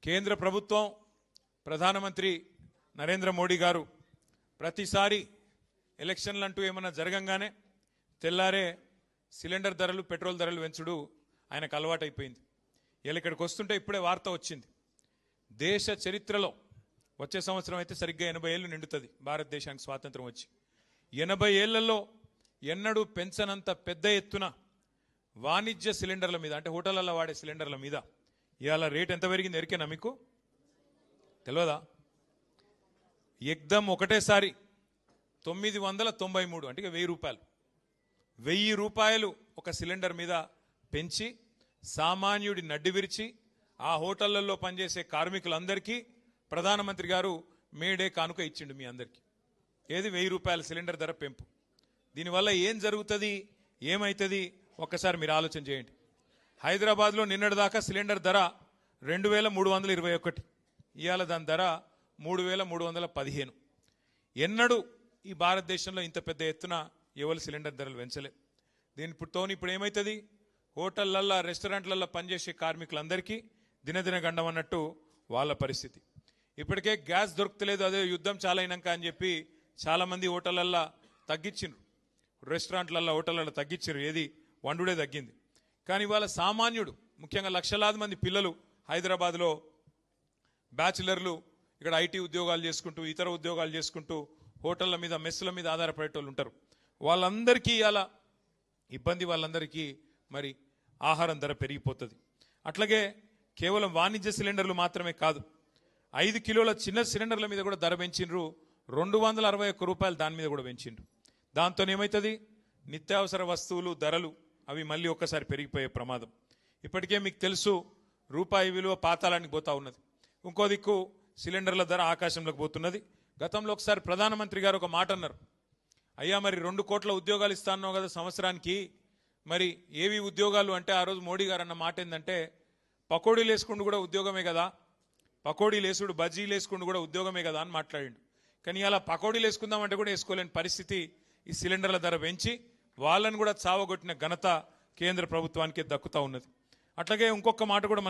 కేంద్ర ప్రభుత్వం ప్రధానమంత్రి నరేంద్ర మోడీ గారు ప్రతిసారి ఎలక్షన్లు అంటూ ఏమన్నా జరగంగానే తెల్లారే సిలిండర్ ధరలు పెట్రోల్ ధరలు పెంచుడు ఆయనకు అలవాటైపోయింది. ఇలా ఇక్కడికి వస్తుంటే ఇప్పుడే వార్త వచ్చింది. దేశ చరిత్రలో వచ్చే సంవత్సరం అయితే సరిగ్గా 80 ఏళ్ళు నిండుతుంది భారతదేశానికి స్వాతంత్రం వచ్చి. 80 ఏళ్లలో ఎన్నడూ పెంచనంత పెద్ద ఎత్తున వాణిజ్య సిలిండర్ల మీద, అంటే హోటళ్లలో వాడే సిలిండర్ల మీద ఇవాళ రేట్ ఎంత పెరిగింది ఎరికేనా మీకు? తెలియదా? ఎగ్దం ఒకటేసారి 993, అంటే 1000 రూపాయలు, 1000 రూపాయలు ఒక సిలిండర్ మీద పెంచి సామాన్యుడి నడ్డి విరిచి ఆ హోటళ్లలో పనిచేసే కార్మికులందరికీ ప్రధానమంత్రి గారు మేడే కానుక ఇచ్చిండు మీ అందరికీ. ఏది? 1000 రూపాయల సిలిండర్ ధర పెంపు. దీనివల్ల ఏం జరుగుతుంది, ఏమవుతుంది ఒక్కసారి మీరు ఆలోచన చేయండి. హైదరాబాద్లో నిన్నటిదాకా సిలిండర్ ధర 2321, ఇవాళ దాని ధర 3315. ఎన్నడూ ఈ భారతదేశంలో ఇంత పెద్ద ఎత్తున ఎవరు సిలిండర్ ధరలు పెంచలే. దీనితో ఇప్పుడు ఏమవుతుంది, హోటళ్లల్లో రెస్టారెంట్లలో పనిచేసే కార్మికులందరికీ దినదిన గండం అన్నట్టు వాళ్ళ పరిస్థితి. ఇప్పటికే గ్యాస్ దొరుకుతలేదు, అదే యుద్ధం చాలా అయినాక అని చెప్పి చాలామంది హోటళ్లల్లో తగ్గించిండ్రు, రెస్టారెంట్లలో హోటళ్లలో తగ్గించారు, ఏది వండుడే తగ్గింది. కానీ వాళ్ళ సామాన్యుడు, ముఖ్యంగా లక్షలాది మంది పిల్లలు హైదరాబాద్లో బ్యాచిలర్లు ఇక్కడ ఐటీ ఉద్యోగాలు చేసుకుంటూ ఇతర ఉద్యోగాలు చేసుకుంటూ హోటళ్ల మీద మెస్సుల మీద ఆధారపడేటోళ్ళు ఉంటారు. వాళ్ళందరికీ ఇలా ఇబ్బంది, వాళ్ళందరికీ మరి ఆహారం ధర పెరిగిపోతుంది. అట్లాగే కేవలం వాణిజ్య సిలిండర్లు మాత్రమే కాదు, 5 కిలోల చిన్న సిలిండర్ల మీద కూడా ధర పెంచిండ్రు. 261 రూపాయలు దాని మీద కూడా పెంచిండ్రు. దాంతో ఏమవుతుంది, నిత్యావసర వస్తువులు ధరలు అవి మళ్ళీ ఒక్కసారి పెరిగిపోయే ప్రమాదం. ఇప్పటికే మీకు తెలుసు, రూపాయి విలువ పాతాళానికి పోతా ఉన్నది. ఇంకో దిక్కు సిలిండర్ల ధర ఆకాశంలోకి పోతున్నది. గతంలో ఒకసారి ప్రధానమంత్రి గారు ఒక మాట అన్నారు, అయ్యా మరి 2 కోట్ల ఉద్యోగాలు ఇస్తాన్నావు కదా సంవత్సరానికి, మరి ఏవి ఉద్యోగాలు అంటే ఆ రోజు మోడీ గారు అన్న మాట ఏంటంటే, పకోడీలు వేసుకుంటూ కూడా ఉద్యోగమే కదా, పకోడీలు వేసుడు బజ్జీలు వేసుకుంటూ కూడా ఉద్యోగమే కదా అని మాట్లాడిండు. కానీ అలా పకోడీలు వేసుకుందామంటే కూడా వేసుకోలేని పరిస్థితి ఈ సిలిండర్ల ధర పెంచి వాళ్ళని కూడా చావగొట్టిన ఘనత కేంద్ర ప్రభుత్వానికి దక్కుతా ఉన్నది. అట్లాగే ఇంకొక మాట కూడా